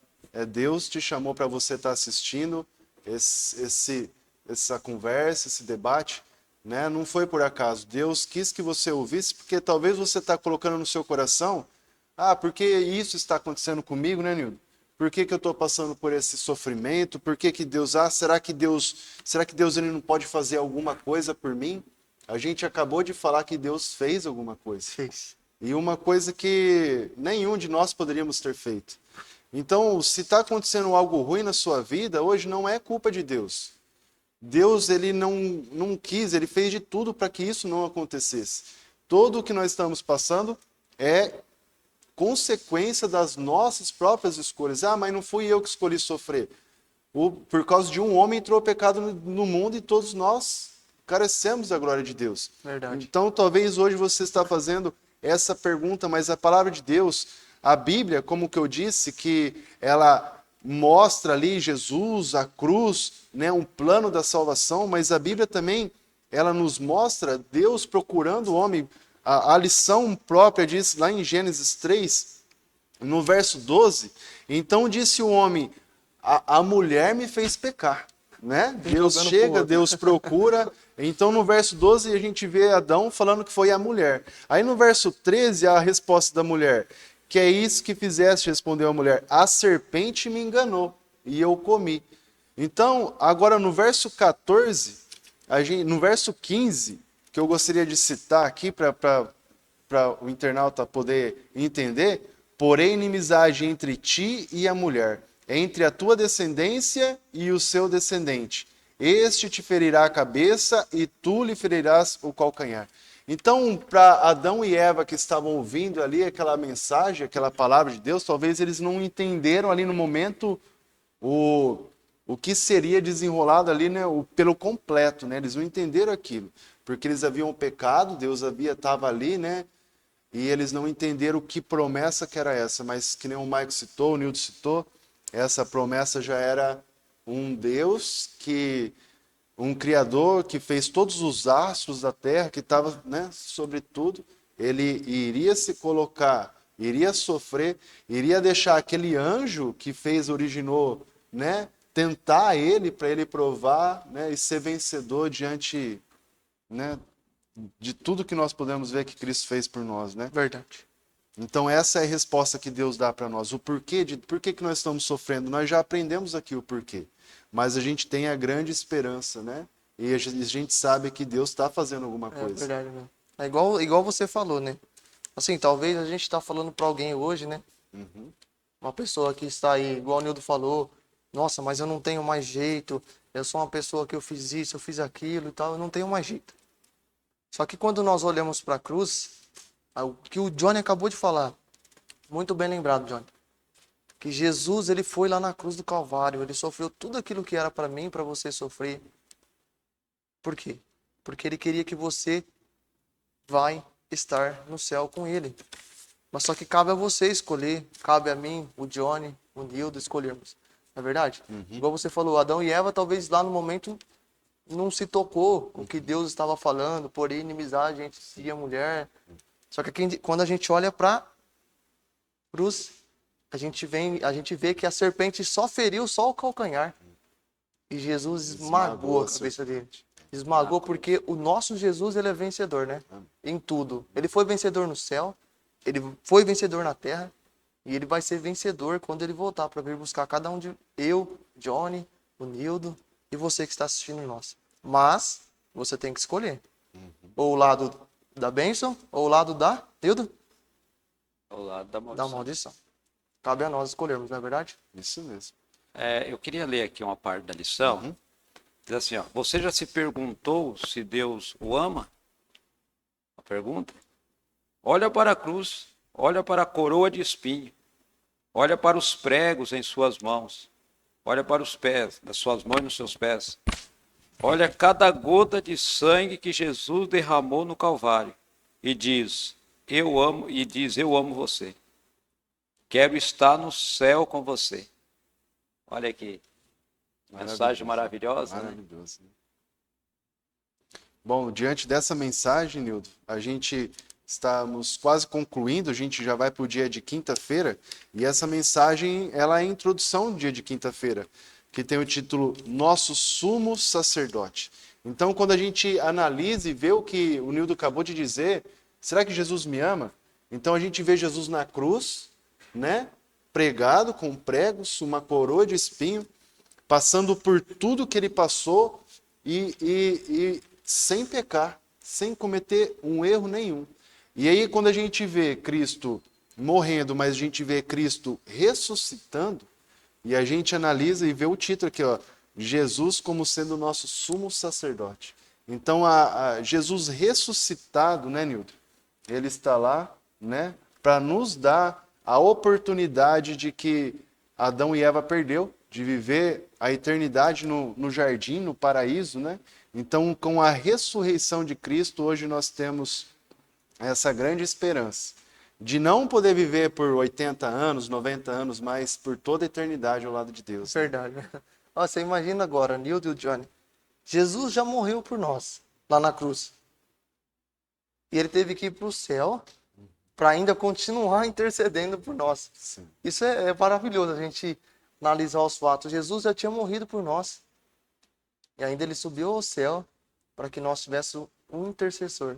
Deus te chamou para você estar assistindo essa conversa, esse debate, né? Não foi por acaso. Deus quis que você ouvisse, porque talvez você está colocando no seu coração, porque isso está acontecendo comigo, né, Nildo? Por que eu estou passando por esse sofrimento? Por que Deus, será que Deus ele não pode fazer alguma coisa por mim? A gente acabou de falar que Deus fez alguma coisa. Fez. E uma coisa que nenhum de nós poderíamos ter feito. Então, se está acontecendo algo ruim na sua vida, hoje não é culpa de Deus. Deus, ele não quis, ele fez de tudo para que isso não acontecesse. Tudo o que nós estamos passando é consequência das nossas próprias escolhas. Mas não fui eu que escolhi sofrer. Por causa de um homem entrou o pecado no mundo e todos nós carecemos da glória de Deus. Verdade. Então, talvez hoje você está fazendo essa pergunta, mas a palavra de Deus, a Bíblia, como que eu disse, que ela mostra ali Jesus, a cruz, né, um plano da salvação, mas a Bíblia também, ela nos mostra Deus procurando o homem. A lição própria diz lá em Gênesis 3, no verso 12, então disse o homem, a mulher me fez pecar. Né? Deus chega, Deus procura. Então no verso 12 a gente vê Adão falando que foi a mulher. Aí no verso 13 a resposta da mulher, que é isso que fizeste, respondeu a mulher, a serpente me enganou e eu comi. Então agora no verso 14, no verso 15, que eu gostaria de citar aqui para o internauta poder entender, porém inimizade entre ti e a mulher, entre a tua descendência e o seu descendente. Este te ferirá a cabeça e tu lhe ferirás o calcanhar. Então, para Adão e Eva que estavam ouvindo ali aquela mensagem, aquela palavra de Deus, talvez eles não entenderam ali no momento o que seria desenrolado ali, né, pelo completo, né? Eles não entenderam aquilo, porque eles haviam pecado, Deus estava ali, né? E eles não entenderam que promessa que era essa, mas que nem o Mike citou, o Nildo citou, essa promessa já era um Deus, um Criador que fez todos os astros da terra, que estava, né, sobre tudo. Ele iria se colocar, iria sofrer, iria deixar aquele anjo que originou, né, tentar ele, para ele provar, né, e ser vencedor diante, né, de tudo que nós podemos ver que Cristo fez por nós, né? Verdade. Então essa é a resposta que Deus dá para nós. O porquê por que nós estamos sofrendo? Nós já aprendemos aqui o porquê. Mas a gente tem a grande esperança, né? E a gente sabe que Deus está fazendo alguma coisa. É verdade, né? É igual você falou, né? Assim, talvez a gente está falando para alguém hoje, né? Uhum. Uma pessoa que está aí, igual o Nildo falou, nossa, mas eu não tenho mais jeito, eu sou uma pessoa que eu fiz isso, eu fiz aquilo e tal, eu não tenho mais jeito. Só que quando nós olhamos para a cruz, o que o Johnny acabou de falar, muito bem lembrado, Johnny, que Jesus, ele foi lá na cruz do Calvário, ele sofreu tudo aquilo que era para mim e para você sofrer. Por quê? Porque ele queria que você vai estar no céu com ele. Mas só que cabe a você escolher, cabe a mim, o Johnny, o Nildo escolhermos. Não é verdade? Igual você falou, Adão e Eva talvez lá no momento não se tocou o que Deus estava falando, porém inimizade entre si e a mulher. Só que quando a gente olha para cruz, a gente vê que a serpente só feriu só o calcanhar. E Jesus Esmagou esmagou a a cabeça dele. Esmagou porque o nosso Jesus, ele é vencedor, né? Em tudo. Ele foi vencedor no céu, ele foi vencedor na terra, e ele vai ser vencedor quando ele voltar para vir buscar cada um de eu, Johnny, o Nildo e você que está assistindo nós. Mas você tem que escolher. Ou o lado da bênção, ou o lado da, Nildo? Ao lado da Da maldição. maldição. Cabe a nós escolhermos, não é verdade? Isso mesmo. Eu queria ler aqui uma parte da lição. Diz assim, ó, você já se perguntou se Deus o ama? A pergunta. Olha para a cruz, olha para a coroa de espinho, olha para os pregos em suas mãos, olha para os pés, das suas mãos nos seus pés. Olha cada gota de sangue que Jesus derramou no Calvário e diz, eu amo você. Quero estar no céu com você. Olha aqui. Mensagem maravilhosa, né? Maravilhoso. Né? Bom, diante dessa mensagem, Nildo, a gente estamos quase concluindo, a gente já vai para o dia de quinta-feira, e essa mensagem, ela é a introdução do dia de quinta-feira, que tem o título Nosso Sumo Sacerdote. Então, quando a gente analisa e vê o que o Nildo acabou de dizer, será que Jesus me ama? Então a gente vê Jesus na cruz, né? Pregado com pregos, uma coroa de espinho, passando por tudo que ele passou e sem pecar, sem cometer um erro nenhum. E aí, quando a gente vê Cristo morrendo, mas a gente vê Cristo ressuscitando, e a gente analisa e vê o título aqui, ó, Jesus como sendo o nosso sumo sacerdote. Então, Jesus ressuscitado, né, Nildo? Ele está lá, né, para nos dar a oportunidade de que Adão e Eva perdeu, de viver a eternidade no jardim, no paraíso, né? Então, com a ressurreição de Cristo, hoje nós temos essa grande esperança de não poder viver por 80 anos, 90 anos, mas por toda a eternidade ao lado de Deus. Né? Verdade. Ó, você imagina agora, Nildo e o Johnny. Jesus já morreu por nós, lá na cruz. E ele teve que ir para o céu para ainda continuar intercedendo por nós. Sim. Isso é maravilhoso, a gente analisar os fatos. Jesus já tinha morrido por nós. E ainda ele subiu ao céu para que nós tivéssemos um intercessor.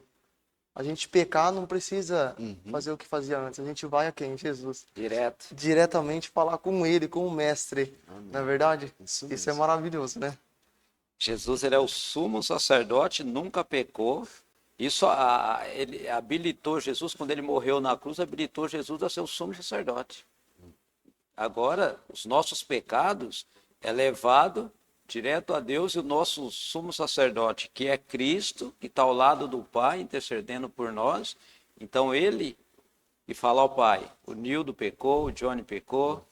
A gente pecar não precisa fazer o que fazia antes. A gente vai a quem? Jesus. Direto. Diretamente falar com ele, com o mestre. Não é verdade? Isso Isso é mesmo. maravilhoso, né? Jesus, ele é o sumo sacerdote, nunca pecou. Isso ele habilitou Jesus, quando ele morreu na cruz, habilitou Jesus a ser o sumo sacerdote. Agora, os nossos pecados é levado direto a Deus, e o nosso sumo sacerdote, que é Cristo, que está ao lado do Pai, intercedendo por nós. Então, ele que fala ao Pai, o Nildo pecou, o Johnny pecou,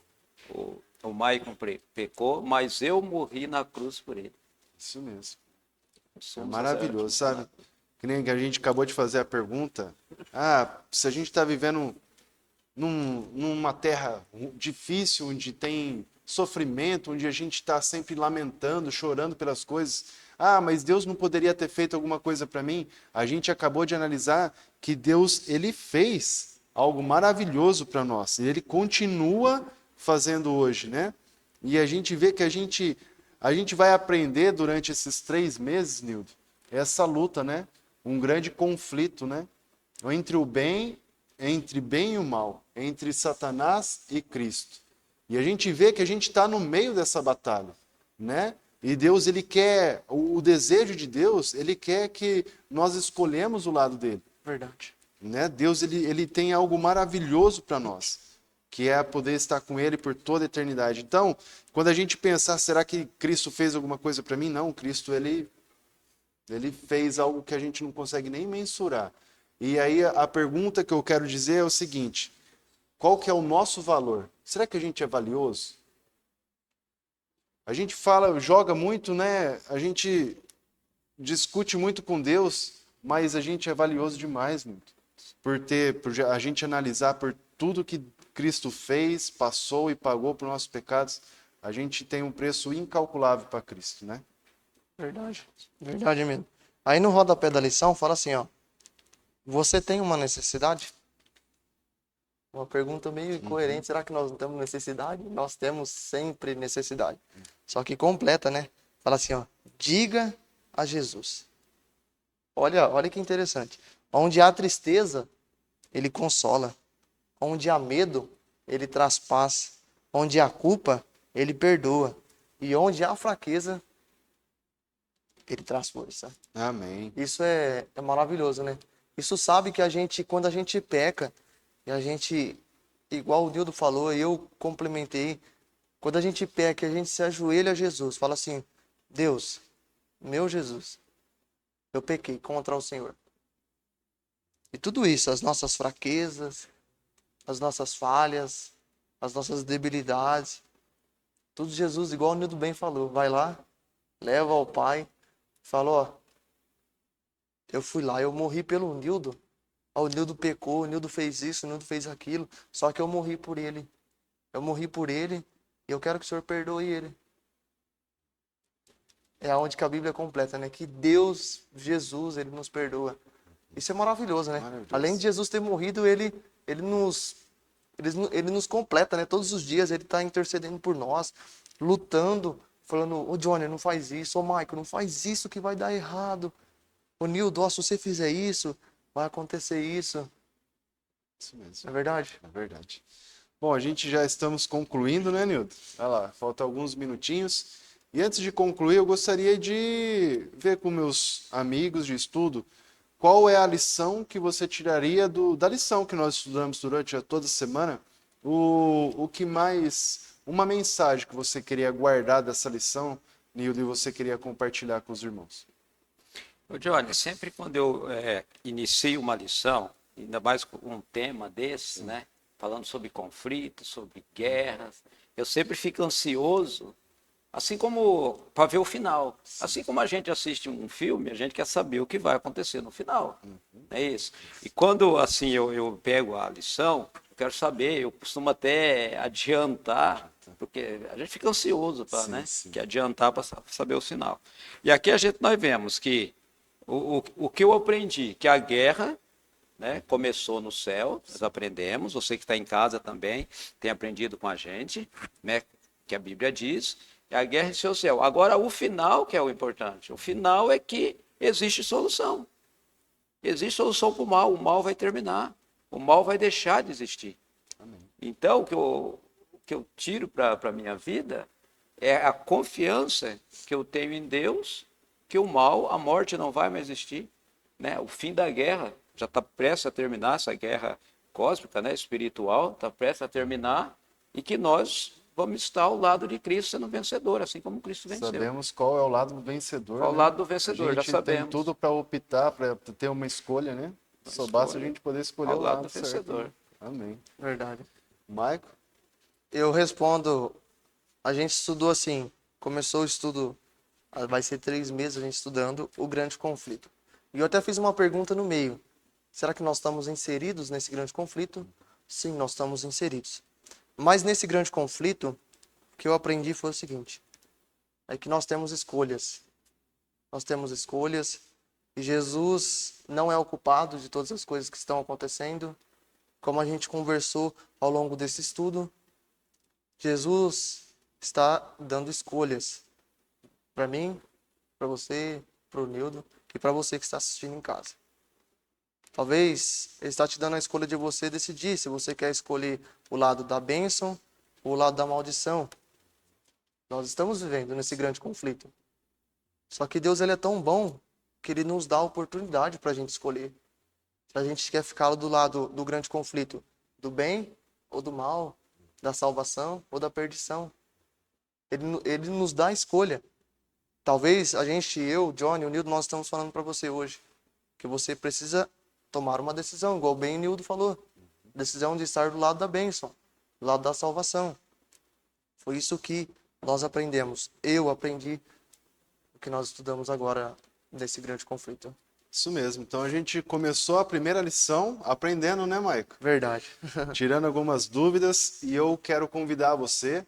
o Maicon pecou, mas eu morri na cruz por ele. Isso mesmo. O É sumo maravilhoso, sacerdote. sabe? Que nem que a gente acabou de fazer a pergunta. Se a gente está vivendo numa terra difícil, onde tem sofrimento, onde a gente está sempre lamentando, chorando pelas coisas. Mas Deus não poderia ter feito alguma coisa para mim? A gente acabou de analisar que Deus, ele fez algo maravilhoso para nós. E ele continua fazendo hoje, né? E a gente vê que a gente vai aprender durante esses 3 meses, Nildo, essa luta, né? Um grande conflito, né? Entre bem e o mal, entre Satanás e Cristo. E a gente vê que a gente está no meio dessa batalha, né? E Deus, ele quer, o desejo de Deus, ele quer que nós escolhemos o lado dele. Verdade. Né? Deus, ele tem algo maravilhoso para nós, que é poder estar com ele por toda a eternidade. Então, quando a gente pensar, será que Cristo fez alguma coisa para mim? Não, Cristo, ele fez algo que a gente não consegue nem mensurar. E aí a pergunta que eu quero dizer é o seguinte: qual que é o nosso valor? Será que a gente é valioso? A gente joga muito, né? A gente discute muito com Deus, mas a gente é valioso demais, muito. Por a gente analisar por tudo que Cristo fez, passou e pagou por nossos pecados, a gente tem um preço incalculável para Cristo, né? Verdade. Verdade mesmo. Aí no rodapé da lição fala assim, ó. Você tem uma necessidade? Uma pergunta meio incoerente. Será que nós não temos necessidade? Nós temos sempre necessidade. Só que completa, né? Fala assim, ó, diga a Jesus. Olha que interessante. Onde há tristeza, ele consola. Onde há medo, ele traz paz. Onde há culpa, ele perdoa. E onde há fraqueza, ele traz força. Amém. Isso é maravilhoso, né? Isso sabe que a gente, quando a gente peca, e a gente, igual o Nildo falou, e eu complementei, quando a gente peca, a gente se ajoelha a Jesus, fala assim, Deus, meu Jesus, eu pequei contra o Senhor. E tudo isso, as nossas fraquezas, as nossas falhas, as nossas debilidades, tudo Jesus, igual o Nildo bem falou, vai lá, leva ao Pai, fala, ó, eu fui lá, eu morri pelo Nildo. Ó, o Nildo pecou, o Nildo fez isso, o Nildo fez aquilo. Só que eu morri por ele. Eu morri por ele e eu quero que o Senhor perdoe ele. É aonde que a Bíblia é completa, né? Que Deus, Jesus, ele nos perdoa. Isso é maravilhoso, né? Maravilhoso. Além de Jesus ter morrido, ele nos completa, né? Todos os dias ele está intercedendo por nós, lutando, falando, ô Johnny, não faz isso, ô Michael, não faz isso que vai dar errado. Ô Nildo, ó, se você fizer isso, vai acontecer isso. Isso mesmo. Não é verdade? É verdade. Bom, a gente já estamos concluindo, né, Nildo? Olha lá, faltam alguns minutinhos. E antes de concluir, eu gostaria de ver com meus amigos de estudo qual é a lição que você tiraria da lição que nós estudamos durante toda a semana. O que mais, uma mensagem que você queria guardar dessa lição, Nildo, e você queria compartilhar com os irmãos. Ô, Johnny, sempre quando eu inicio uma lição, ainda mais com um tema desse, né? Falando sobre conflitos, sobre guerras, eu sempre fico ansioso, assim como para ver o final. Assim como a gente assiste um filme, a gente quer saber o que vai acontecer no final. É isso. E quando assim eu pego a lição, eu quero saber, eu costumo até adiantar, porque a gente fica ansioso para, Sim, né? sim. Que adiantar para saber o final. E aqui nós vemos que o que eu aprendi, que a guerra, né, começou no céu, nós aprendemos, você que está em casa também tem aprendido com a gente, né, que a Bíblia diz, é a guerra em seu céu. Agora, o final que é o importante, o final é que existe solução. Existe solução para o mal vai terminar, o mal vai deixar de existir. Amém. Então, o que eu tiro para a minha vida é a confiança que eu tenho em Deus, que o mal, a morte não vai mais existir, né? O fim da guerra já está prestes a terminar, essa guerra cósmica, né? Espiritual, está prestes a terminar, e que nós vamos estar ao lado de Cristo sendo vencedor, assim como Cristo venceu. Sabemos qual é o lado vencedor, Qual o né? lado do vencedor, A já gente sabemos. tem tudo para optar, para ter uma escolha, né? Só basta a gente poder escolher ao o lado lado do certo. vencedor. Né? Amém. Verdade. Maico? Eu respondo, a gente estudou assim, começou o estudo, vai ser 3 meses a gente estudando o grande conflito. E eu até fiz uma pergunta no meio. Será que nós estamos inseridos nesse grande conflito? Sim, nós estamos inseridos. Mas nesse grande conflito, o que eu aprendi foi o seguinte, é que nós temos escolhas. Nós temos escolhas e Jesus não é o culpado de todas as coisas que estão acontecendo. Como a gente conversou ao longo desse estudo, Jesus está dando escolhas para mim, para você, para o Nildo e para você que está assistindo em casa. Talvez ele está te dando a escolha de você decidir se você quer escolher o lado da bênção ou o lado da maldição. Nós estamos vivendo nesse grande conflito. Só que Deus ele é tão bom que ele nos dá a oportunidade para a gente escolher. Se a gente quer ficar do lado do grande conflito, do bem ou do mal, da salvação ou da perdição. Ele nos dá a escolha. Talvez a gente, eu, Johnny, o Nildo, nós estamos falando para você hoje que você precisa tomar uma decisão, igual bem o Nildo falou. Decisão de estar do lado da bênção, do lado da salvação. Foi isso que nós aprendemos. Eu aprendi o que nós estudamos agora desse grande conflito. Isso mesmo. Então a gente começou a primeira lição aprendendo, né, Maico? Verdade. Tirando algumas dúvidas, e eu quero convidar você,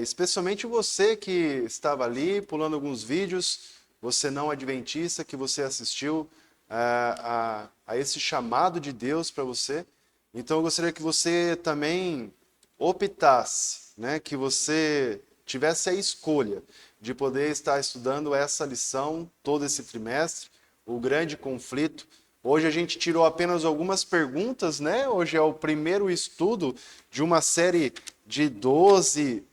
especialmente você que estava ali pulando alguns vídeos, você não adventista, que você assistiu a esse chamado de Deus para você. Então eu gostaria que você também optasse, né, que você tivesse a escolha de poder estar estudando essa lição todo esse trimestre, o grande conflito. Hoje a gente tirou apenas algumas perguntas, né? Hoje é o primeiro estudo de uma série de 12,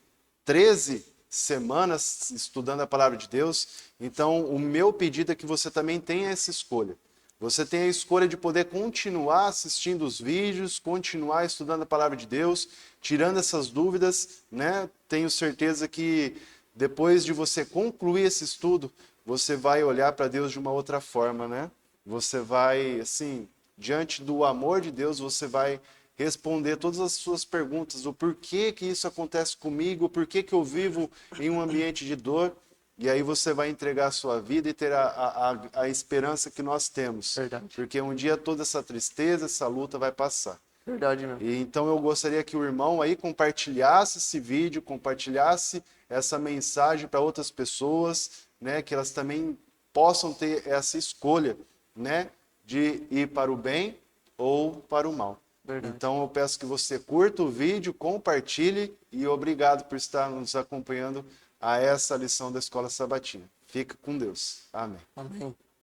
13 semanas estudando a palavra de Deus. Então, o meu pedido é que você também tenha essa escolha. Você tem a escolha de poder continuar assistindo os vídeos, continuar estudando a palavra de Deus, tirando essas dúvidas, né? Tenho certeza que depois de você concluir esse estudo, você vai olhar para Deus de uma outra forma, né? Você vai, assim, diante do amor de Deus, você vai responder todas as suas perguntas, o porquê que isso acontece comigo, o porquê que eu vivo em um ambiente de dor, e aí você vai entregar a sua vida e ter a esperança que nós temos. Verdade. Porque um dia toda essa tristeza, essa luta vai passar. Verdade mesmo. E então eu gostaria que o irmão aí compartilhasse esse vídeo, compartilhasse essa mensagem para outras pessoas, né, que elas também possam ter essa escolha, né, de ir para o bem ou para o mal. Verdade. Então eu peço que você curta o vídeo, compartilhe e obrigado por estar nos acompanhando a essa lição da Escola Sabatina. Fica com Deus. Amém. Amém.